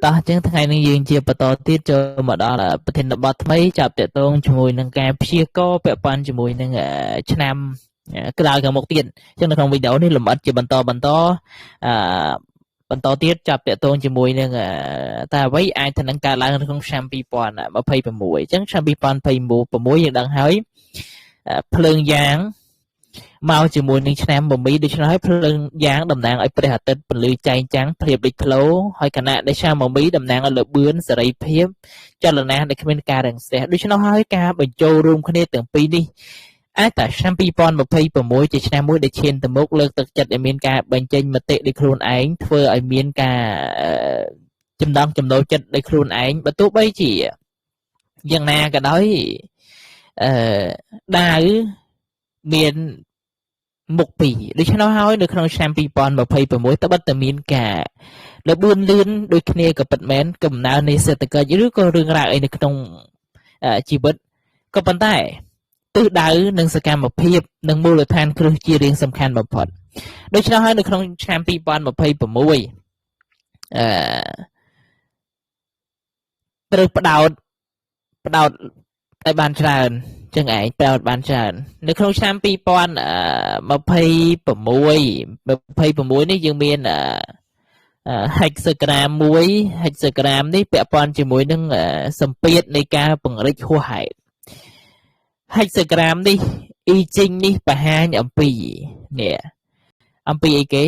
តោះចឹងថ្ងៃនេះយើងជាបន្តទៀតចូលមកដល់ប្រធានបទថ្មីចាប់តាក់ទងជាមួយនឹងការព្យាករណ៍ពាក់ព័ន្ធជាមួយនឹងឆ្នាំក្រោយខាងមុខទៀតចឹងនៅក្នុងវីដេអូនេះលម្អិតជាបន្តទៀតចាប់តាក់ទងជាមួយនឹងតើអ្វីអាចទៅនឹងកើតឡើងនៅក្នុងឆ្នាំ2026ចឹងឆ្នាំ2026យើងដឹងហើយភ្លើងយ៉ាងមកជាមួយនឹងឆ្នាំមមីដូច្នេះហើយភ្លើងយ៉ាងតំណាងឲ្យព្រះអាទិត្យពន្លឺចែងចាំងព្រាបលេចធ្លោហើយខណៈដែលឆ្នាំមមីតំណាងឲ្យលបឿនសេរីភាពចលនាដែលគ្មានការរាំងស្ទះដូច្នេះហើយការបញ្ចូលរួមគ្នាទាំងពីរនេះអាចតែឆ្នាំ2026ជាឆ្នាំមួយដែលឈានទៅមុខលើកទឹកចិត្តឲ្យមានការបញ្ចេញមតិដោយខ្លួនឯងធ្វើឲ្យមានការចំណូលចិត្តដោយខ្លួនឯងបើទោះបីជាយ៉ាងណាក៏ដោយដាវមានមុខពីរដូច្នោះហើយនៅក្នុងឆ្នាំ2026ត្បិតតែមានការលបឿនលឿនដូចគ្នាក៏ពិតមែនកំណើននៃសេដ្ឋកិច្ចឬក៏រឿងរ៉ាវអីនៅក្នុងជីវិតក៏ប៉ុន្តែទិសដៅនិងសកម្មភាពនិងមូលដ្ឋានគ្រឹះជារឿងសំខាន់បំផុតដូច្នោះហើយនៅក្នុងឆ្នាំ2026ត្រូវផ្ដោតឲ្យបានច្រើនចឹងឯងប្រោតបានច្រើននៅក្នុងឆ្នាំ2026នេះយើងមានhexagram មួយhexagram នេះពាក់ព័ន្ធជាមួយនឹងសម្ពាធនៃការពង្រីកហួសហេតុ hexagram នេះ I Ching នេះបង្ហាញអំពីនេះអំពីអីគេ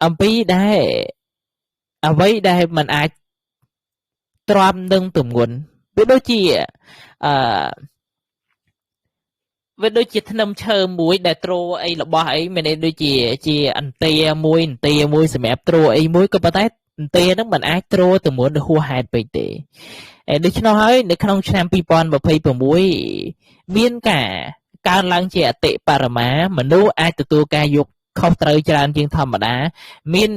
អំពីដែលអ្វីដែលมันអាចទ្រាំនឹងទម្ងន់វាដូចជាវាដូចជាធ្នឹមឈើមួយដែលទ្រអីរបស់អីមានន័យដូចជាអន្ទាមួយសម្រាប់ទ្រអីមួយក៏ប៉ុន្តែអន្ទាហ្នឹងมันអាចទ្រទម្ងន់ទៅហួសហេតុពេកទេដូច្នោះហើយនៅក្នុងឆ្នាំ2026មានការកើនឡើងជាអតិបរមាមនុស្សអាចទទួលការយកខុសត្រូវច្រើនជាងធម្មតាមាន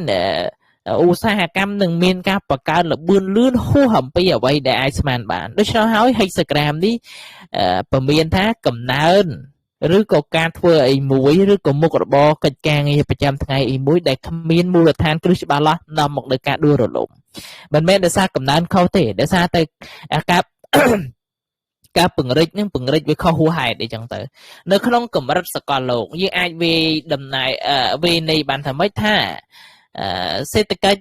ឧស្សាហកម្មនឹងមានការបង្កើនលបឿនលឿនហួសអំពីអ្វីដែលអាចស្មានបានដូច្នោះហើយ hexagram នេះពមៀនថាកំណើនឬក៏ការធ្វើអីមួយឬក៏មុខរបរកិច្ចការងារប្រចាំថ្ងៃអីមួយដែលគ្មានមូលដ្ឋានគ្រឹះច្បាស់លាស់នាំមកដល់ការដួលរលំមិនមែនដោយសារកំណើនខុសទេដោយសារតែការពង្រីកនឹងពង្រីកវាខុសហួសហេតុអីចឹងទៅនៅក្នុងកម្រិតសកលលោកយើងអាចវាដំណើរវានៃបានថាម៉េចថាសេដ្ឋកិច្ច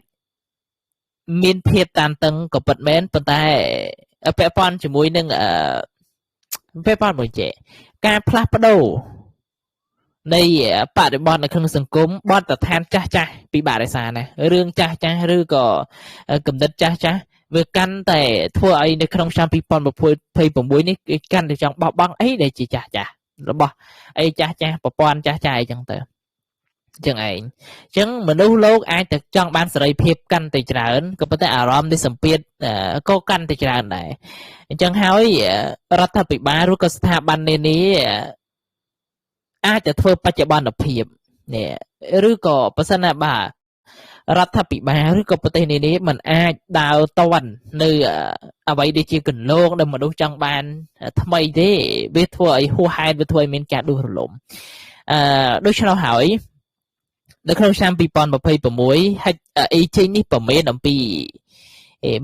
មានភាពតានតឹងក៏ពិតមែនប៉ុន្តែពាក់ព័ន្ធជាមួយនឹងពាក់ព័ន្ធមួយចេះការផ្លាស់ប្ដូរនៃបរិបទនៅក្នុងសង្គមបទដ្ឋានចាស់ពិបាករក្សាណារឿងចាស់ឬក៏គំនិតចាស់វាកាន់តែធ្វើឲ្យនៅក្នុងឆ្នាំ2026នេះគេកាន់តែចង់បោះបង់អីដែលជាចាស់របស់អីចាស់ប្រព័ន្ធចាស់អីចឹងទៅចឹងឯងចឹងមនុស្សលោកអាចតែចង់បានសេរីភាពកាន់តែច្រើនក៏ប៉ុន្តែអារម្មណ៍នៃសម្ពាធក៏កាន់តែច្រើនដែរអញ្ចឹងហើយរដ្ឋាភិបាលឬក៏ស្ថាប័ននានាអាចจะធ្វើបច្ចុប្បន្នភាពនេះឬក៏ប្រសិនណាបាទរដ្ឋាភិបាលឬក៏ប្រទេសនានាมันអាចដើរតន់នៅអ្វីដែលជាគន្លងដែលមនុស្សចង់បានថ្មីទេវាធ្វើឲ្យហួសហេតុវាធ្វើឲ្យមានការដួលរលំដូច្នោះហើយនៅក្នុងឆ្នាំ2026 អីចេញនេះប្រមាណអំពី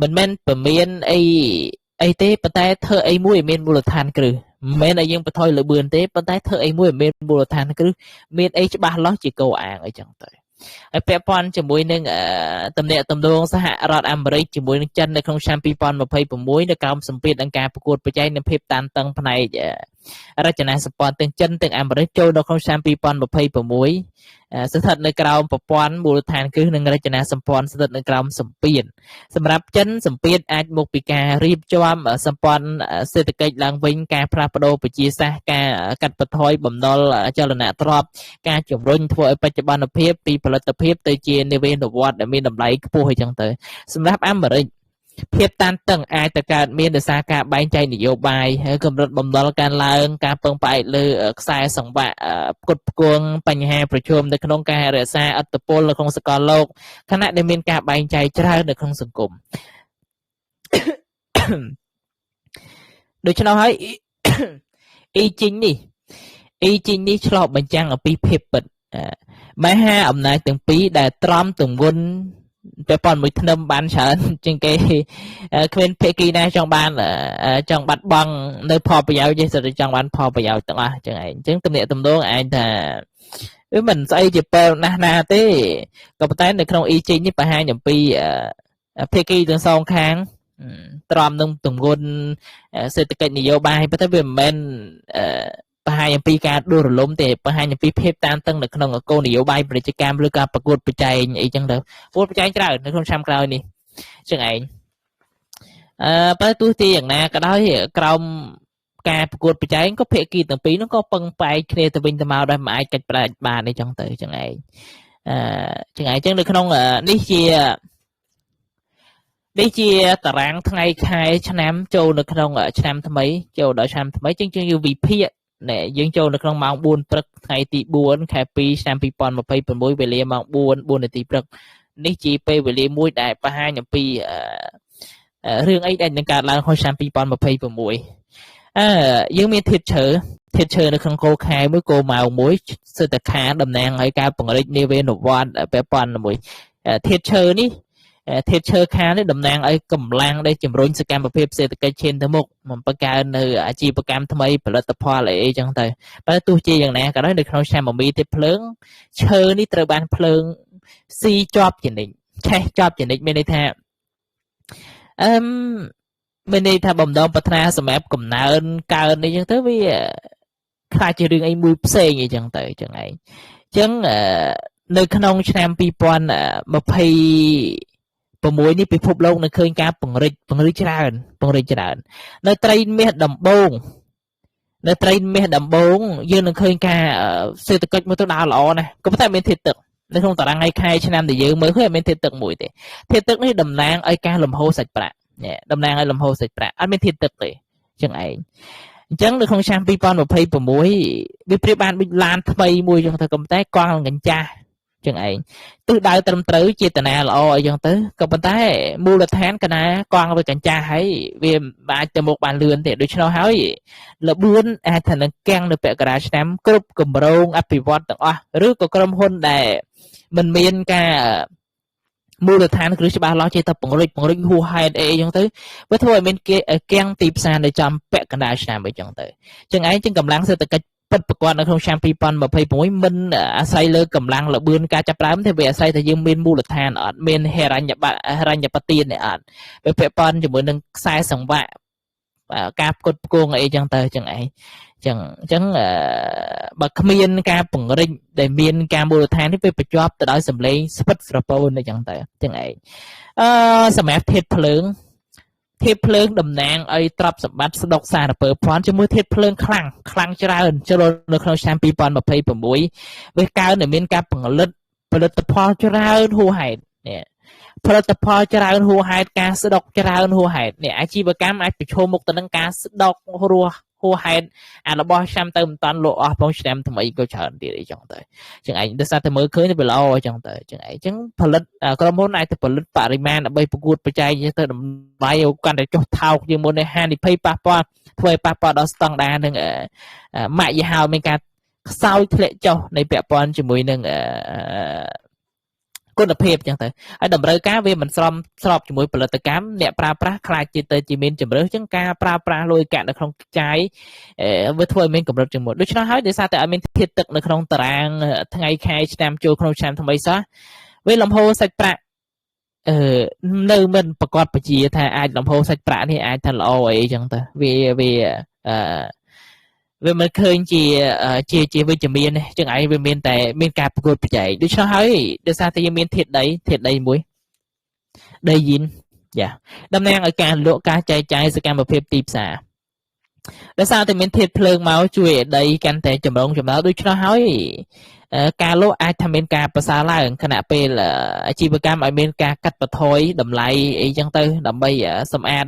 មិនមែនប្រមាណអីទេប៉ុន្តែធ្វើអីមួយឲ្យមានមូលដ្ឋានគ្រឹះមិនមែនឲ្យយើងបន្ថយលបឿនទេប៉ុន្តែធ្វើអីមួយឲ្យមានមូលដ្ឋានគ្រឹះមានអីច្បាស់លាស់ជាគោលអាងអីចឹងទៅហើយពាក់ព័ន្ធជាមួយនឹងទំនាក់ទំនងសហរដ្ឋអាមេរិកជាមួយនឹងចិននៅក្នុងឆ្នាំ2026នៅក្រោមសម្ពាធអង្គការប្រកួតប្រជែងនិងភាពតានតឹងផ្នែករចនាសម្ព័ន្ធទាំងចិនទាំងអាមេរិកចូលនៅក្នុងឆ្នាំ2026ស្ថិតនៅក្រោមប្រព័ន្ធមូលដ្ឋានគ្រឹះនិងរចនាសម្ព័ន្ធស្ថិតនៅក្រោមសម្ពាធសម្រាប់ចិនសម្ពាធអាចមកពីការរៀបចំសម្ព័ន្ធសេដ្ឋកិច្ចឡើងវិញការផ្លាស់ប្ដូរប្រជាសាស្ត្រការកាត់បន្ថយបំណុលចលនាទ្រព្យការជំរុញធ្វើឲ្យបច្ចុប្បន្នភាពពីផលិតភាពទៅជានិវេនវត្តដែលមានតម្លៃខ្ពស់អីចឹងទៅសម្រាប់អាមេរិកភាពតានតឹងអាចទៅកើតមានដោយសារការបែងចែកនយោបាយហើយកម្រិតបំណុលកើនឡើងការពឹងផ្អែកលើខ្សែសង្វាក់ផ្គត់ផ្គង់បញ្ហាប្រឈមនៅក្នុងការរក្សាឥទ្ធិពលនៅក្នុងសកលលោកខណៈដែលមានការបែងចែកច្រើននៅក្នុងសង្គមដូច្នោះហើយអ៊ីជីងនេះឆ្លុះបញ្ចាំងអំពីភាពពិតមហាអំណាចទាំងពីរដែលទ្រាំទម្ងន់ ពាក់ព័ន្ធមួយធ្នឹមបានច្រើនជាងគេគ្មានភាគីណាចង់បានចង់បាត់បង់នៅផលប្រយោជន៍ទេតែចង់បានផលប្រយោជន៍ទាំងអស់ចឹងឯងអញ្ចឹងទំនាក់ទំនងឯងថាវាមិនស្អីជាពេលណាស់ណាទេក៏ប៉ុន្តែនៅក្នុង e-ching នេះបង្ហាញអំពីភាគីទាំងសងខាងទ្រាំនឹងទម្ងន់សេដ្ឋកិច្ចនយោបាយប៉ុន្តែវាមិនមែនបង្ហាញអំពីការដួលរលំទេបង្ហាញអំពីភាពតានតឹងនៅក្នុងគោលនយោបាយពាណិជ្ជកម្មឬការប្រកួតប្រជែងអីចឹងទៅប្រកួតប្រជែងច្រើននៅក្នុងឆ្នាំក្រោយនេះចឹងឯងបើទោះជាយ៉ាងណាក៏ដោយក្រោមការប្រកួតប្រជែងក៏ភាគីទាំងពីរនោះក៏ពឹងផ្អែកគ្នាទៅវិញទៅមកដែរមិនអាចកាច់ផ្ដាច់បានទេចឹងទៅចឹងឯងចឹងនៅក្នុងនេះជាតារាងថ្ងៃខែឆ្នាំចូលនៅក្នុងឆ្នាំថ្មីចូលដល់ឆ្នាំថ្មីជាងយើងវិភាគយើងចូលនៅក្នុងម៉ោង 4 ព្រឹកថ្ងៃទី 4 ខែ 2 ឆ្នាំ 2026 វេលាម៉ោង 4 នាទីព្រឹកនេះជាពេលវេលាមួយដែលបង្ហាញអំពីរឿងអីដែលនឹងកើតឡើងក្នុងឆ្នាំ 2026យើងមានធាតុឈើនៅក្នុងគោលខែមួយគោលម៉ោងមួយសិទ្ធិខាតំណាងឲ្យការពង្រីកនាវានុវត្តពាក់ព័ន្ធជាមួយធាតុឈើនេះធាតុឈើខានេះតំណាងឲ្យកម្លាំងដែលជំរុញសកម្មភាពសេដ្ឋកិច្ចឈានទៅមុខបង្កើននៅអាជីវកម្មថ្មីផលិតផលអីចឹងទៅតែទោះជាយ៉ាងណាក៏ដោយនៅក្នុងឆ្នាំមមីទេភ្លើងឈើនេះត្រូវបានភ្លើងស៊ីជាប់ជានិច្ចឆេះជាប់ជានិច្ចមានន័យថាមានន័យថាបំដងប្រាថ្នាសម្រាប់កំណើនកើនអីចឹងទៅវាខ្លាចជារឿងអីមួយផ្សេងអីចឹងទៅចឹងឯងអញ្ចឹងនៅក្នុងឆ្នាំ2026នេះពិភពលោកនៅឃើញការពង្រីកច្រើននៅត្រីមាសដំបងយើងនឹងឃើញការសេដ្ឋកិច្ចមួយទៅដើរល្អណាស់ក៏ប៉ុន្តែមានធាតុទឹកនៅក្នុងតារាងថ្ងៃខែឆ្នាំដែលយើងមើលឃើញមានធាតុទឹកមួយទេធាតុទឹកនេះតំណាងឲ្យការលំហូរសាច់ប្រាក់តំណាងឲ្យលំហូរសាច់ប្រាក់អត់មានធាតុទឹកទេចឹងឯងអញ្ចឹងនៅក្នុងឆ្នាំ2026វាប្រៀបបានដូចឡានថ្មីមួយចឹងទៅក៏ប៉ុន្តែកង់កញ្ចាស់ចឹងឯងទិសដៅត្រឹមត្រូវចេតនាល្អអីចឹងទៅក៏ប៉ុន្តែមូលដ្ឋានកណាកង់វាកញ្ចាស់ហើយវាអាចទៅមុខបានលឿនទេដូច្នោះហើយល្បឿនអាចថានឹងកាំងនៅពាក់កណ្ដាលឆ្នាំគ្រប់គម្រោងអភិវឌ្ឍទាំងអស់ឬក៏ក្រុមហ៊ុនដែលមិនមានការមូលដ្ឋានគ្រឹះច្បាស់លាស់ចេះតែពង្រីកហួសហេតុអីចឹងទៅវាធ្វើឲ្យមានគេកាំងទីផ្សារនៅចំពាក់កណ្ដាលឆ្នាំអីចឹងទៅចឹងឯងចឹងកម្លាំងសេដ្ឋកិច្ចពិតប្រាកដនៅក្នុងឆ្នាំ2026មិនអាស្រ័យលើកម្លាំងល្បឿនការចាប់ផ្ដើមទេវាអាស្រ័យថាយើងមានមូលដ្ឋានអត់មានហិរញ្ញប្បទានអត់វាពាក់ព័ន្ធជាមួយនឹងខ្សែសង្វាក់ការផ្គត់ផ្គង់អីចឹងទៅចឹងឯងចឹងបើគ្មានការពង្រីកដែលមានការមូលដ្ឋាននេះវាបញ្ជាប់ទៅដោយសម្លេងស្វិតស្រពោនអីចឹងទៅចឹងឯងសម្រាប់ធាតុភ្លើងតំណាងឲ្យទ្រព្យសម្បត្តិស្ដុកសារពើភ័ណ្ឌជាមួយធាតុភ្លើងខ្លាំងច្រើនចូលនៅក្នុងឆ្នាំ2026វាកើនមានការផលិតផលច្រើនហួសហេតុនេះផលិតផលច្រើនហួសហេតុការស្ដុកច្រើនហួសហេតុនេះអាជីវកម្មអាចប្រឈមមុខទៅនឹងការស្ដុករស់ហួសហេតុអារបស់ឆ្នាំទៅមិនតាន់លក់អស់ផងឆ្នាំថ្មីក៏ច្រើនទៀតអីចឹងទៅចឹងឯងដោយសារតែមើលឃើញវាល្អអញ្ចឹងទៅចឹងឯងចឹងផលិតក្រុមហ៊ុនអាចទៅផលិតបរិមាណដើម្បីប្រកួតប្រជែងទៅតម្លៃកាន់តែចុះថោកជាងមុននេះហានិភ័យប៉ះពាល់ធ្វើឲ្យប៉ះពាល់ដល់ស្តង់ដារនឹងម៉ាកយីហោមានការខ្សោយធ្លាក់ចុះនៃពាក់ព័ន្ធជាមួយនឹងគុណភាពចឹងទៅហើយតម្រូវការវាមិនស្របជាមួយផលិតកម្មអ្នកប្រើប្រាស់ខ្លាចជាមានជំរឿសចឹងការប្រើប្រាស់លុយកាក់នៅក្នុងចាយវាធ្វើឲ្យមានកម្រិតជាងមុនដូច្នោះហើយដោយសារតែអត់មានធាតុទឹកនៅក្នុងតារាងថ្ងៃខែឆ្នាំចូលក្នុងឆ្នាំថ្មីសោះវាលំហូរសាច់ប្រាក់នៅមិនប្រកបពជាថាអាចលំហូរសាច់ប្រាក់នេះអាចថាល្អអីចឹងទៅវាមិនឃើញជាវិជ្ជមានទេចឹងឯងវាមានតែមានការប្រកួតប្រជែងដូច្នោះហើយដោយសារតែយើងមានធាតុដីមួយដីយីនតំណាងឲ្យការលក់ការចែកចាយសកម្មភាពទីផ្សារដោយសារតែមានធាតុភ្លើងមកជួយឲ្យដីកាន់តែចម្រុងចម្រើនដូច្នោះហើយការលក់អាចថាមានការប្រសើរឡើងខណៈពេលអាជីវកម្មឲ្យមានការកាត់បន្ថយតម្លៃអីចឹងទៅដើម្បីសម្អាត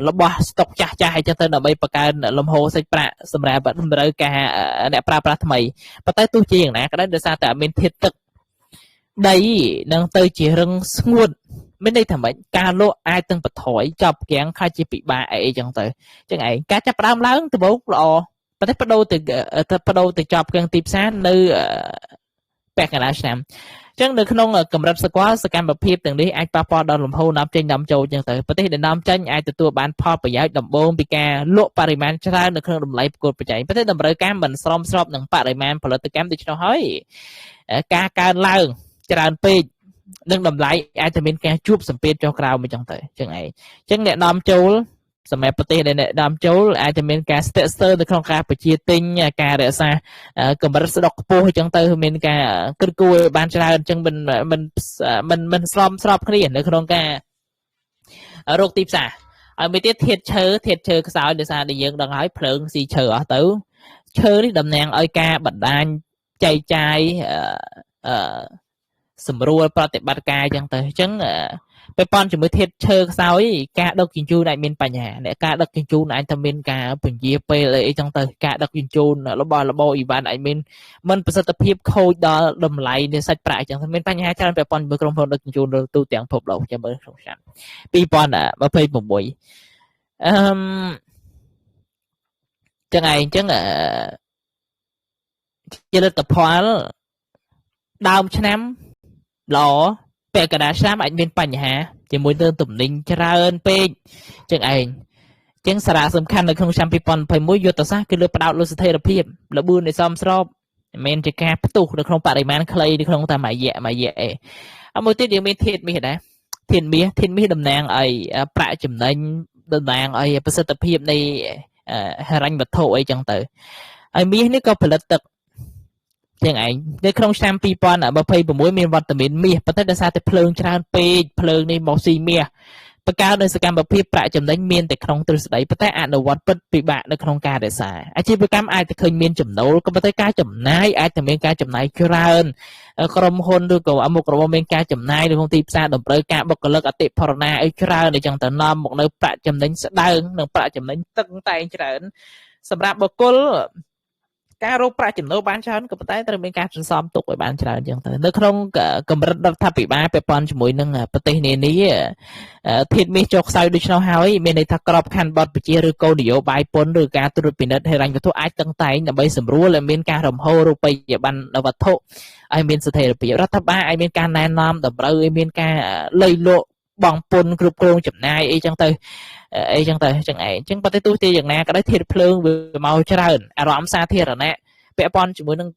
របស់ស្តុកចាស់អីចឹងទៅដើម្បីបង្កើនលំហូរសាច់ប្រាក់សម្រាប់តម្រូវការអ្នកប្រើប្រាស់ថ្មីប៉ុន្តែទោះជាយ៉ាងណាក៏ដោយសារតែអត់មានធាតុទឹកដីនឹងទៅជារឹងស្ងួតមានន័យថាម៉េចការលក់អាចទាំងបន្ថយចាប់គាំងខ្លាចជាពិបាកអីចឹងទៅចឹងឯងការចាប់ផ្ដើមឡើងដំបូងល្អប៉ុន្តែបដូរទៅចាប់គាំងទីផ្សារនៅពាក់កណ្ដាលឆ្នាំ ចឹងនៅក្នុងកម្រិតសកលសកម្មភាពទាំងនេះអាចប៉ះពាល់ដល់លំហូរនាំចេញនាំចូលចឹងទៅប្រទេសដែលនាំចេញអាចទទួលបានផលប្រយោជន៍ដំបូងពីការលក់បរិមាណច្រើននៅក្នុងតម្លៃប្រកួតប្រជែងប្រទេសតម្រូវការមិនស្របនឹងបរិមាណផលិតកម្មដូច្នោះហើយការកើនឡើងច្រើនពេកនឹងតម្លៃអាចจะមានការជួបសម្ពាធចុះក្រោមអញ្ចឹងទៅចឹងឯងចឹងអ្នកនាំចូលសម្រាប់ប្រទេសដែលអ្នកនាំចូលអាចจะមានការស្ទាក់ស្ទើរនៅក្នុងការបញ្ជាទិញការរក្សាកម្រិតស្តុកខ្ពស់អញ្ចឹងទៅមានការគិតគូរបានច្រើនអញ្ចឹងមិនស្របគ្នានៅក្នុងការរកទីផ្សារហើយមួយទៀតធាតុឈើខ្សោយដោយសារតែយើងដឹងហើយភ្លើងស៊ីឈើអស់ទៅឈើនេះតំណាងឲ្យការបណ្ដាញចែកចាយសម្រួលប្រតិបត្តិការអញ្ចឹងទៅអញ្ចឹងពេលប៉ុនជាមួយធាតុឈើខ្សោយការដឹកជញ្ជូនអាចមានបញ្ហាអ្នកការដឹកជញ្ជូនអាចតែមានការពន្យាពេលអីចឹងទៅការដឹកជញ្ជូនរបស់របរអ៊ីវ៉ាន់អាចមានមិនប្រសិទ្ធភាពខូចដល់តម្លៃនៃសាច់ប្រាក់អញ្ចឹងមានបញ្ហាច្រើនពេលប៉ុនជាមួយក្រុមហ៊ុនដឹកជញ្ជូនទូទាំងពិភពលោកចាំមើលក្នុងឆ្នាំ2026ចឹងឯងចឹងជាលទ្ធផលដើមឆ្នាំល្អពាក់កណ្ដាលឆ្នាំអាចមានបញ្ហាជាមួយនឹងទំនិញច្រើនពេកចឹងឯងចឹងសារៈសំខាន់នៅក្នុងឆ្នាំ2021យុទ្ធសាស្ត្រគឺលើផ្ដោតលើស្ថិរភាពលបឿននៃសមស្របមិនមែនជាការផ្ទុះនៅក្នុងបរិមាណខ្លីនៅក្នុងតែមួយរយៈអីមួយទៀតយើងមានធាតុមាសដែរធាតុមាសតំណាងឲ្យប្រាក់ចំណេញតំណាងឲ្យប្រសិទ្ធភាពនៃហិរញ្ញវត្ថុអីចឹងទៅហើយមាសនេះក៏ផលិតទឹកចឹងឯងនៅក្នុងឆ្នាំ2026មានវត្តមានមាសប៉ុន្តែដោយសារតែភ្លើងច្រើនពេកភ្លើងនេះមកស៊ីមាសបង្កើតនៅសកម្មភាពប្រាក់ចំណេញមានតែក្នុងទ្រឹស្ដីប៉ុន្តែអនុវត្តពិតពិបាកនៅក្នុងការរក្សាអាជីវកម្មអាចទៅឃើញមានចំណូលក៏ប៉ុន្តែការចំណាយអាចតែមានការចំណាយច្រើនក្រុមហ៊ុនឬក៏អមុខរបរមានការចំណាយនៅក្នុងទីផ្សារតម្រូវការបុគ្គលិកអតិផរណាអីច្រើនអញ្ចឹងទៅនាំមកនៅប្រាក់ចំណេញស្ដើងនិងប្រាក់ចំណេញតឹងតែងច្រើនសម្រាប់បុគ្គលការរកប្រាក់ចំណូលបានច្រើនក៏ប៉ុន្តែត្រូវមានការសន្សំទុកឲ្យបានច្រើនអញ្ចឹងទៅនៅក្នុងកម្រិតរដ្ឋាភិបាលពាក់ព័ន្ធជាមួយនឹងប្រទេសនានាធាតុមាសចុះខ្សោយដូច្នោះហើយមានន័យថាក្របខ័ណ្ឌបទបញ្ជាឬគោលនយោបាយពន្ធឬការត្រួតពិនិត្យហិរញ្ញវត្ថុអាចតឹងតែងដើម្បីសម្រួលឲ្យមានការរំហូររូបិយប័ណ្ណវត្ថុឲ្យមានស្ថិរភាពរដ្ឋបាលឲ្យមានការណែនាំតម្រូវឲ្យមានការលៃលក់បងពន្ធគ្រប់គ្រងចំណាយអីចឹងទៅចឹងឯងចឹងប្រទេសទូទៅយ៉ាងណាក៏ដោយធាតុភ្លើងវាមកច្រើនអារម្មណ៍សាធារណៈពាក់ព័ន្ធជាមួយនឹង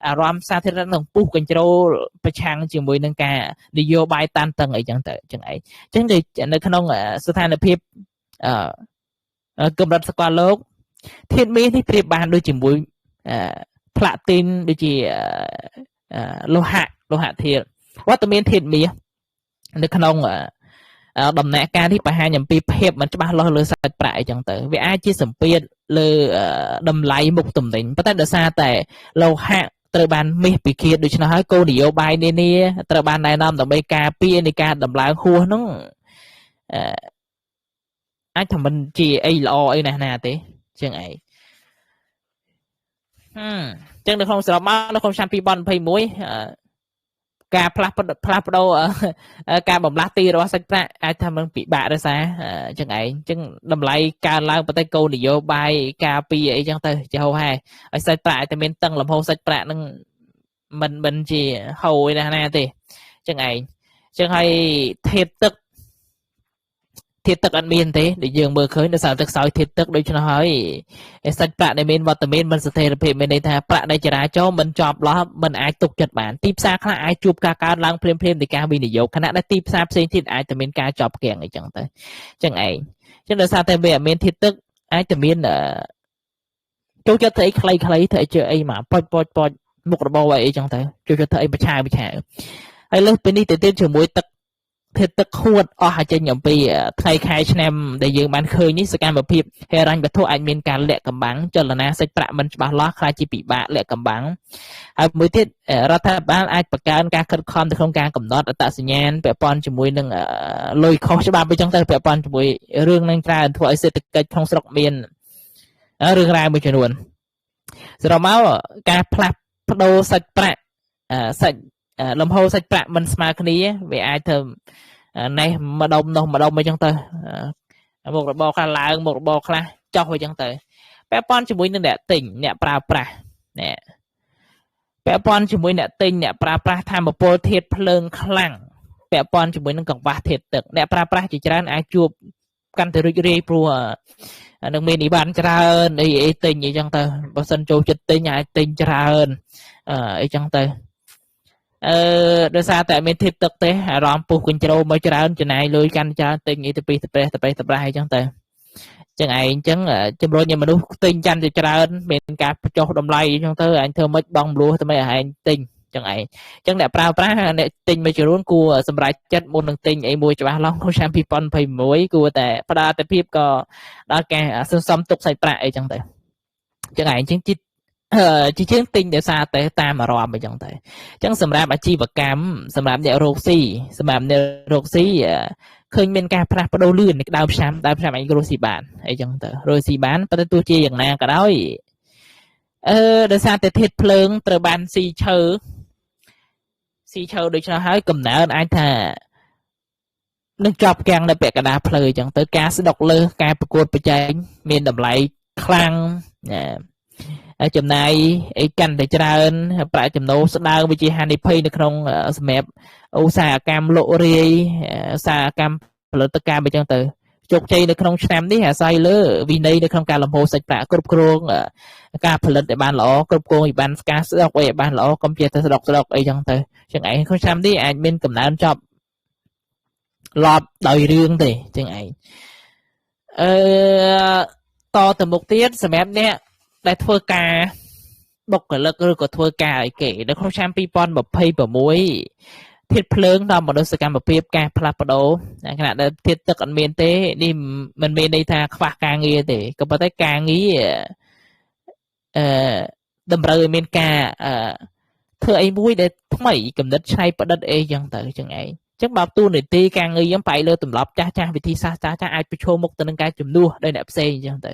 អារម្មណ៍សាធារណៈនឹងពុះកញ្ជ្រោលប្រឆាំងជាមួយនឹងការនយោបាយតានតឹងអីចឹងទៅចឹងឯងចឹងនៅក្នុងស្ថានភាពកម្រិតសកលលោកធាតុមាសនេះប្រៀបបានដូចជាមួយផ្លាទីនដូចជាលោហៈធាតុវត្តមានធាតុមាសនៅក្នុងដំណាក់កាលនេះបង្ហាញអំពីភាពមិនច្បាស់លាស់លើសាច់ប្រាក់អីចឹងទៅវាអាចជាសម្ពាធលើតម្លៃមុខទំនិញប៉ុន្តែដោយសារតែលោហៈត្រូវបានមាសពិឃាតដូច្នោះហើយគោលនយោបាយនានាត្រូវបានណែនាំដើម្បីការពារនៃការដំឡើងហួសហ្នឹងអាចថាមិនជាអីល្អអីណាទេចឹងឯងចឹងនៅក្នុងសរុបមកនៅក្នុងឆ្នាំ2021ការផ្លាស់ប្ដូរការបំលាស់ទីរបស់សាច់ប្រាក់អាចថាมันពិបាករសារចឹងឯងចឹងតម្លៃកើនឡើងប៉ុន្តែគោលនយោបាយការពារអីចឹងទៅជាហោហែឲ្យសាច់ប្រាក់តែមានតឹងលំហូរសាច់ប្រាក់នឹងមិនជាហូរឯណាទេចឹងឯងចឹងហើយធាតុទឹកអត់មានទេដែលយើងមើលឃើញដោយសារទឹកខ្សោយធាតុទឹកដូច្នោះហើយសាច់ប្រាក់ដែលមានវត្តមានមិនស្ថិរភាពមានន័យថាប្រាក់ដែលចរាចរណ៍មិនជាប់លាប់មិនអាចទុកចិត្តបានទីផ្សារខ្លះអាចជួបការកើនឡើងភ្លាមនៃការវិនិយោគខណៈដែលទីផ្សារផ្សេងទៀតអាចតែមានការជាប់គាំងអីចឹងទៅចឹងឯងចឹងដោយសារតែវាអត់មានធាតុទឹកអាចតែមានចូលចិត្តធ្វើអីខ្លីៗធ្វើអីជឿអីមកប៉ុចមុខរបរអីចឹងទៅចូលចិត្តធ្វើអីបឆាហើយលើសពីនេះទៅទៀតជាមួយធាតុទឹកខួតអស់ចេញអំពីថ្ងៃខែឆ្នាំដែលយើងបានឃើញនេះសកម្មភាពហិរញ្ញវត្ថុអាចមានការលាក់កំបាំងចលនាសាច់ប្រាក់មិនច្បាស់លាស់ខ្លះជាពិបាកលាក់កំបាំងហើយមួយទៀតរដ្ឋាភិបាលអាចបង្កើនការខិតខំទៅក្នុងការកំណត់អត្តសញ្ញាណពាក់ព័ន្ធជាមួយនឹងលុយខុសច្បាប់អីចឹងទៅពាក់ព័ន្ធជាមួយរឿងនឹងច្រើនធ្វើឲ្យសេដ្ឋកិច្ចក្នុងស្រុកមានរឿងរ៉ាវមួយចំនួនសរុបមកការផ្លាស់ប្ដូរសាច់ប្រាក់លំហូរសាច់ប្រាក់មិនស្មើគ្នាវាអាចធ្វើនេះម្ដុំនោះម្ដុំអីចឹងទៅមុខរបរខ្លះឡើងមុខរបរខ្លះចុះអីចឹងទៅពាក់ព័ន្ធជាមួយនឹងអ្នកទិញអ្នកប្រើប្រាស់ ពាក់ព័ន្ធជាមួយអ្នកទិញអ្នកប្រើប្រាស់ថាមពលធាតុភ្លើងខ្លាំងពាក់ព័ន្ធជាមួយនឹងកង្វះធាតុទឹកអ្នកប្រើប្រាស់ជាច្រើនអាចជួបកាន់តែរីករាយព្រោះនឹងមានអីបានច្រើនអីទិញអីចឹងទៅបើសិនចូលចិត្តទិញអាចទិញច្រើនអីចឹងទៅដោយសារតែមានធាតុទឹកទេអារម្មណ៍ពុះកញ្ជ្រោមកច្រើនចំណាយលុយកាន់ច្រើនទិញអីទៅពីទៅប្រាស់អីចឹងទៅចឹងឯងចឹងជំរុញឲ្យមនុស្សទិញកាន់តែច្រើនមានការបញ្ចុះតម្លៃអីចឹងទៅអញធ្វើមិនបងមលួសទៅមិនឲ្យឯងទិញចឹងឯងចឹងអ្នកប្រើប្រាស់អ្នកទិញមួយចំនួនគួរសម្រេចចិត្តមុននឹងទិញអីមួយច្បាស់ឡងក្នុងឆ្នាំ2026គួរតែផ្ដល់អាទិភាពក៏ដល់ការសន្សំទុកសាច់ប្រាក់អីចឹងទៅចឹងឯងចឹងជាជាងទិញដោយសារតែតាមអារម្មណ៍អីចឹងទៅចឹងសម្រាប់អាជីវកម្មសម្រាប់អ្នករកស៊ីសម្រាប់អ្នករកស៊ីឃើញមានការផ្លាស់ប្ដូរលឿនដើមឆ្នាំអញរកស៊ីបានអីចឹងទៅរកស៊ីបានប៉ុន្តែទោះជាយ៉ាងណាក៏ដោយដោយសារតែធាតុភ្លើងត្រូវបានស៊ីឈើដូច្នោះហើយកំណើនអាចថានឹងជាប់គាំងនៅពាក់កណ្ដាលផ្លូវអញ្ចឹងទៅការស្ដុកលើសការប្រកួតប្រជែងមានតម្លៃខ្លាំងចំណាយអីកាន់តែច្រើនប្រាក់ចំណូលស្ដើងវាជាហានិភ័យនៅក្នុងសម្រាប់ឧស្សាហកម្មលក់រាយឧស្សាហកម្មផលិតកម្មអញ្ចឹងទៅជោគជ័យនៅក្នុងឆ្នាំនេះអាស្រ័យលើវិន័យនៅក្នុងការលំហូរសាច់ប្រាក់គ្រប់គ្រងការផលិតឲ្យបានល្អគ្រប់គ្រងឲ្យបានការស្ដុកឲ្យបានល្អកុំជាតែស្ដុកអីចឹងទៅចឹងឯងក្នុងឆ្នាំនេះអាចមានកំណើនចប់ឡប់ដោយរឿងទេចឹងឯងតទៅមុខទៀតសម្រាប់អ្នកដែលធ្វើការបុគ្គលិកឬក៏ធ្វើការឲ្យគេនៅក្នុងឆ្នាំ2026ធាតុភ្លើងដល់មនុស្សកម្មភាពការផ្លាស់ប្ដូរខណៈដែលធាតុទឹកអត់មានទេនេះមិនមានន័យថាខ្វះការងារទេក៏ប៉ុន្តែការងារតម្រូវឲ្យមានការធ្វើអីមួយដែលថ្មីកំណត់ឆ្នៃប្រឌិតអីចឹងទៅចឹងឯងចឹងបើទូនីតិការងារយើងបែរលើទម្លាប់ចាស់វិធីសាស្ត្រចាស់អាចប្រឈមមុខទៅនឹងការជំនួសដោយអ្នកផ្សេងចឹងទៅ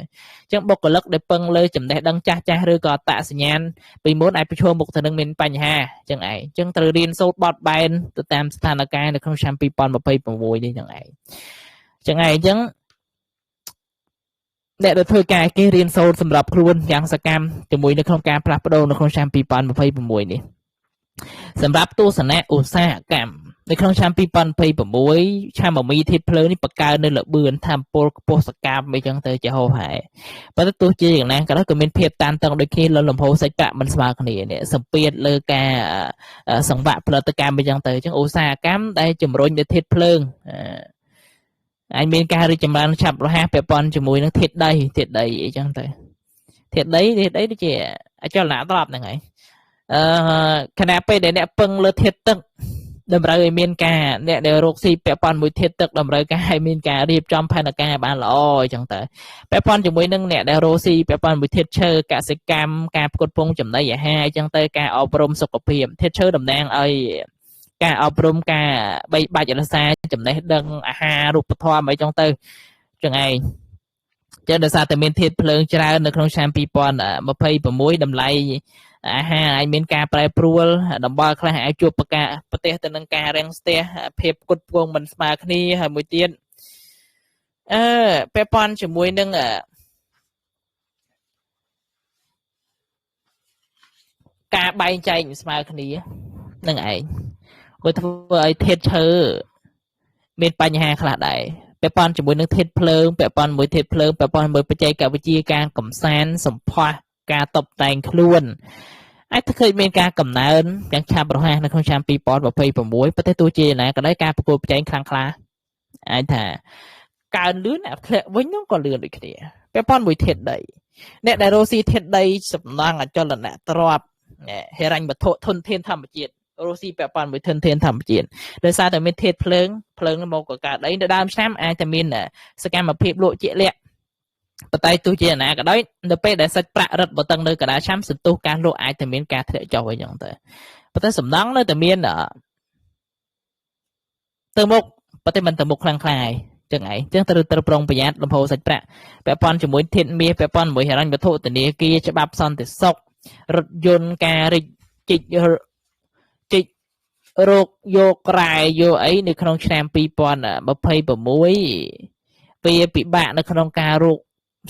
ចឹងបុគ្គលិកដែលពឹងលើចំណេះដឹងចាស់ឬក៏អត្តសញ្ញាណពីមុនអាចប្រឈមមុខទៅនឹងមានបញ្ហាចឹងឯងចឹងត្រូវរៀនសូត្របត់បែនទៅតាមស្ថានភាពនៅក្នុងឆ្នាំ2026នេះចឹងឯងចឹងអ្នកដែលធ្វើការគេរៀនសូត្រសម្រាប់ខ្លួនយ៉ាងសកម្មជាមួយនៅក្នុងការផ្លាស់ប្ដូរនៅក្នុងឆ្នាំ2026នេះសម្រាប់ទស្សនៈឧស្សាហកម្មនៅក្នុងឆ្នាំ2026ឆាមមីធាតុភ្លើងនេះបង្កើននៅល្បឿនថាមពលខ្ពស់សកម្មអីចឹងទៅជាហោហែប៉ុន្តែទោះជាយ៉ាងណាក៏ដោយក៏មានភាពតានតឹងដូចគ្នាលើលំហូរសាច់ប្រាក់មិនស្មើគ្នានេះសម្ពាធលើការសង្វាក់ផលិតកម្មអីចឹងទៅចឹងឧស្សាហកម្មដែលជំរុញដោយធាតុភ្លើងអាចមានការរីកចម្រើនឆាប់រហ័សពាក់ព័ន្ធជាមួយនឹងធាតុដីអីចឹងទៅធាតុដីដូចជាអចលនៈទ្រព្យហ្នឹងហើយខណៈពេលដែលអ្នកពឹងលើធាតុទឹកតម្រូវឲ្យមានការអ្នកដែលរកស៊ីពាក់ព័ន្ធមួយធាតុទឹកតម្រូវការឲ្យមានការរៀបចំផែនការបានល្អអញ្ចឹងទៅពាក់ព័ន្ធជាមួយនឹងអ្នកដែលរកស៊ីពាក់ព័ន្ធមួយធាតុឈើកសិកម្មការផ្គត់ផ្គង់ចំណីអាហារអញ្ចឹងទៅការអប់រំសុខភាពធាតុឈើតំណាងឲ្យការអប់រំការបីបាច់រក្សាចំណេះដឹងអាហាររូបធម៌អីចឹងទៅចឹងឯងចឹងដោយសារតែមានធាតុភ្លើងច្រើននៅក្នុងឆ្នាំ2026តម្លៃអាហារអាចមានការប្រែប្រួលតំបន់ខ្លះអាចជួបប្រទះទៅនឹងការរាំងស្ទះភាពផ្គត់ផ្គង់មិនស្មើគ្នាហើយមួយទៀតពាក់ព័ន្ធជាមួយនឹងការបែងចែកស្មើគ្នានឹងឯងវាធ្វើឲ្យធាតុឈើមានបញ្ហាខ្លះដែរពាក់ព័ន្ធជាមួយនឹងធាតុភ្លើងពាក់ព័ន្ធមួយធាតុភ្លើងពាក់ព័ន្ធមួយបច្ចេកវិទ្យាការកំសាន្តសម្ផស្សការតុបតែងខ្លួនអាចឃើញមានការកំណើនយ៉ាងឆាប់រហ័សនៅក្នុងឆ្នាំ2026ប៉ុន្តែទោះជាណាក៏ដោយការប្រកួតប្រជែងខ្លាំងក្លាអាចថាកើនលឿនអាធ្លាក់វិញនោះក៏លឿនដូចគ្នាពាក់ព័ន្ធមួយធាតុដីអ្នកដែលរកស៊ីធាតុដីសំណង់អចលនៈទ្រព្យហិរញ្ញវត្ថុធនធានធម្មជាតិរកស៊ីពាក់ព័ន្ធមួយធនធានធម្មជាតិដោយសារតែមានធាតុភ្លើងមកក៏កើតអីនៅដើមឆ្នាំអាចតែមានសកម្មភាពលក់ជាក់លាក់ប៉ុន្តែទោះជាណាក៏ដោយនៅពេលដែលសាច់ប្រាក់រឹតបន្តឹងនៅកណ្ដាលឆ្នាំសន្ទុះការលក់អាចតែមានការធ្លាក់ចុះអីចឹងទៅប៉ុន្តែសំណង់នៅតែមានទៅមុខប៉ុន្តែមិនទៅមុខខ្លាំងខ្លាយចឹងឯងចឹងត្រូវប្រុងប្រយ័ត្នលំហូរសាច់ប្រាក់ពាក់ព័ន្ធជាមួយធាតុមាសពាក់ព័ន្ធជាមួយហិរញ្ញវត្ថុធនាគារច្បាប់សន្តិសុខរថយន្តការរិចជីករោគយកក្រែយកអីនៅក្នុងឆ្នាំ2026វាពិបាកនៅក្នុងការរក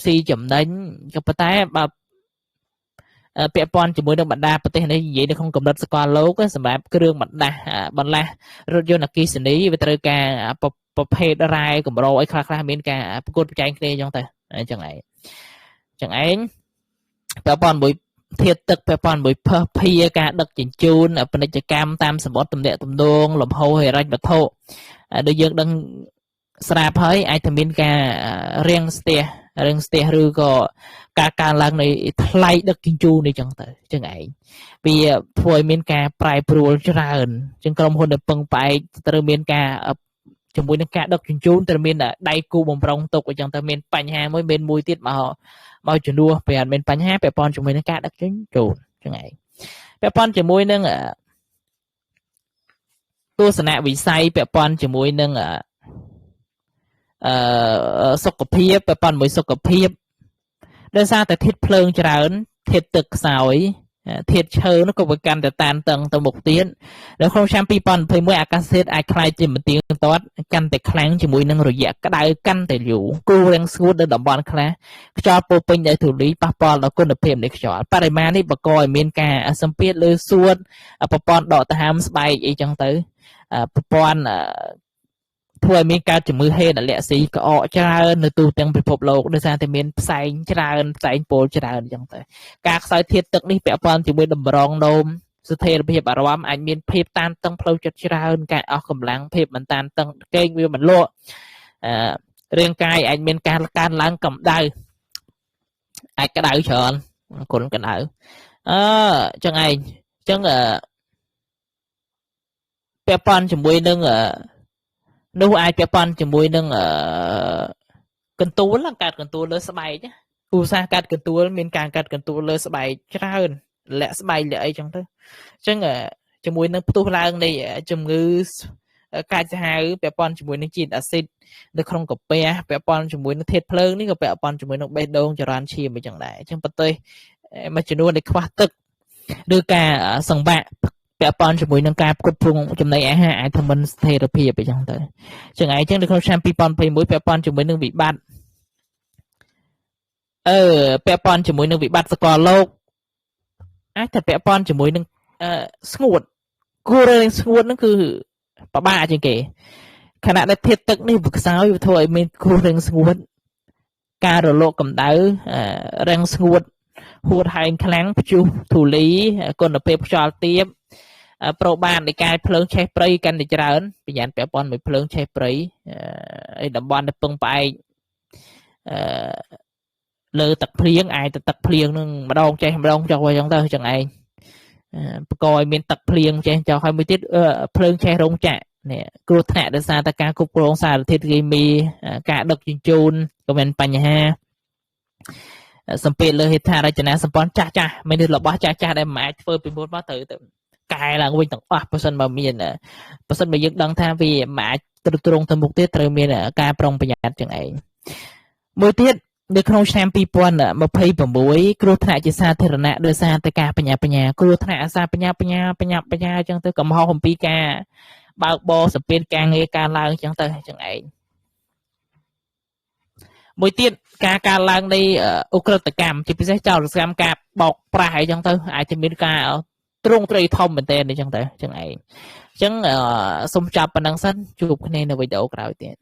ស៊ីចំណេញក៏ប៉ុន្តែបើ ពាក់ព័ន្ធជាមួយនឹងបណ្ដាប្រទេសនេះនិយាយនៅក្នុងកម្រិតសកលលោកសម្រាប់គ្រឿងបណ្ដាស់បន្លាស់រថយន្តអគ្គិសនីវាត្រូវការប្រភេទរ៉ែកម្រអីខ្លះមានការប្រកួតប្រជែងគ្នាអញ្ចឹងទៅអញ្ចឹងឯងពាក់ព័ន្ធមួយធាតុទឹកពាក់ព័ន្ធមួយភស្តុភារការដឹកជញ្ជូនពាណិជ្ជកម្មតាមសម្បត្តិទំនាក់ទំនងលំហូរហិរញ្ញវត្ថុដូចយើងដឹងស្រាប់ហើយអាចតែមានការរាំងស្ទះឬក៏ការកើនឡើងនៃថ្លៃដឹកជញ្ជូននេះចឹងទៅចឹងឯងវាធ្វើឲ្យមានការប្រែប្រួលច្រើនចឹងក្រុមហ៊ុនដែលពឹងផ្អែកត្រូវមានការជាមួយនឹងការដឹកជញ្ជូនត្រូវមានដៃគូបំរុងទុកអញ្ចឹងទៅមានបញ្ហាមួយទៀតមកជំនួសពេលអត់មានបញ្ហាពាក់ព័ន្ធជាមួយនឹងការដឹកជញ្ជូនចឹងឯងពាក់ព័ន្ធជាមួយនឹងទស្សនវិស័យពាក់ព័ន្ធជាមួយនឹងសុខភាពពាក់ព័ន្ធមួយសុខភាពដោយសារតែធាតុភ្លើងច្រើនធាតុទឹកខ្សោយធាតុឈើនោះក៏វាកាន់តែតានតឹងទៅមុខទៀតនៅក្នុងឆ្នាំ2021អាកាសធាតុអាចក្លាយជាមទាំងទាត់កាន់តែខ្លាំងជាមួយនឹងរយៈក្តៅកាន់តែយូរគូរាំងស្ងួតនៅតំបន់ខ្លះខ្យល់ពោពេញដោយធូលីប៉ះពាល់ដល់គុណភាពនៃខ្យល់បរិមាណនេះបង្កឲ្យមានការសម្ពាធលើសួតប្រព័ន្ធដកដង្ហើមស្បែកអីចឹងទៅប្រព័ន្ធធ្វើឲ្យមានការជំងឺហេតុអាឡែស៊ីក្អកច្រើននៅទូទាំងពិភពលោកដោយសារតែមានផ្សែងច្រើនផ្សែងពុលច្រើនអញ្ចឹងទៅការខ្សោយធាតុទឹកនេះពាក់ព័ន្ធជាមួយតម្រងនោមស្ថិរភាពអារម្មណ៍អាចមានភាពតានតឹងផ្លូវចិត្តច្រើនការអស់កម្លាំងភាពមិនតានតឹងគេងវាមិនលក់រាងកាយអាចមានការកើនឡើងកម្ដៅអាចក្តៅច្រើនគុណក្តៅចឹងឯងចឹងពាក់ព័ន្ធជាមួយនឹងនោះអាចពាក់ព័ន្ធជាមួយនឹងកន្ទួលកាត់កន្ទួលលើស្បែកឧស្សាហ៍កាត់កន្ទួលមានការកាត់កន្ទួលលើស្បែកច្រើនលាក់ស្បែកលាក់អីចឹងទៅអញ្ចឹងជាមួយនឹងផ្ទុះឡើងនៃជំងឺកាចសាហាវពាក់ព័ន្ធជាមួយនឹងជាតិអាស៊ីតនៅក្នុងកាពះពាក់ព័ន្ធជាមួយនឹងធាតុភ្លើងនេះក៏ពាក់ព័ន្ធជាមួយនឹងបេះដូងចរន្តឈាមអីចឹងដែរអញ្ចឹងប្រទេសមួយចំនួនដែលខ្វះទឹកឬការសង្វាក់ពាក់ព័ន្ធជាមួយនឹងការផ្គត់ផ្គង់ចំណីអាហារអាចធ្វើមិនស្ថិរភាពអីចឹងទៅចឹងឯងចឹងនៅក្នុងឆ្នាំ2021ពាក់ព័ន្ធជាមួយនឹងវិបត្តិពាក់ព័ន្ធជាមួយនឹងវិបត្តិសកលលោកអាចតែពាក់ព័ន្ធជាមួយនឹងស្ងួតគូរឿងស្ងួតហ្នឹងគឺពិបាកជាងគេខណៈដែលធាតុទឹកនេះវាខ្សោយវាធ្វើឲ្យមានគូរឿងស្ងួតការរលកកម្ដៅរាំងស្ងួតហួតហែងខ្លាំងព្យុះធូលីគុណភាពខ្យល់ទាបប្រូបាននៃការភ្លើងឆេះព្រៃកាន់តែច្រើនប្រយ័ត្នពាក់ព័ន្ធមួយភ្លើងឆេះព្រៃឯតំបន់ដែលពឹងផ្អែកលើទឹកភ្លៀងអាចទៅទឹកភ្លៀងនឹងម្ដងចេះម្ដងចុះអញ្ចឹងទៅចឹងឯងបង្កឲ្យមានទឹកភ្លៀងចេះចុះហើយមួយទៀតភ្លើងឆេះរោងចក្រនេះគ្រោះថ្នាក់ដោយសារតែការគ្រប់គ្រងសារធាតុគីមីការដឹកជញ្ជូនក៏មានបញ្ហាសម្ពាធលើហេដ្ឋារចនាសម្ព័ន្ធចាស់មានរបស់ចាស់ដែលមិនអាចធ្វើពីមុនមកត្រូវទៅកែឡើងវិញទាំងអស់បើសិនបើយើងដឹងថាវាមិនអាចទ្រង់ទៅមុខទៀតត្រូវមានការប្រុងប្រយ័ត្នចឹងឯងមួយទៀតនៅក្នុងឆ្នាំ2026គ្រោះថ្នាក់ជាសាធារណៈដោយសារតែការបញ្ញាគ្រោះថ្នាក់អាសាបញ្ញាចឹងទៅកំហុសអំពីការបើកបរសម្ពាធការងារការឡើងចឹងទៅចឹងឯងមួយទៀតការកើនឡើងនៃឧក្រិដ្ឋកម្មជាពិសេសចោរកម្មការបោកប្រាស់អីចឹងទៅអាចจะមានការទ្រង់ទ្រាយធំមែនតើអញ្ចឹងទៅចឹងឯងអញ្ចឹងសូមចាប់ប៉ុណ្ណឹងសិនជួបគ្នានៅវីដេអូក្រោយទៀត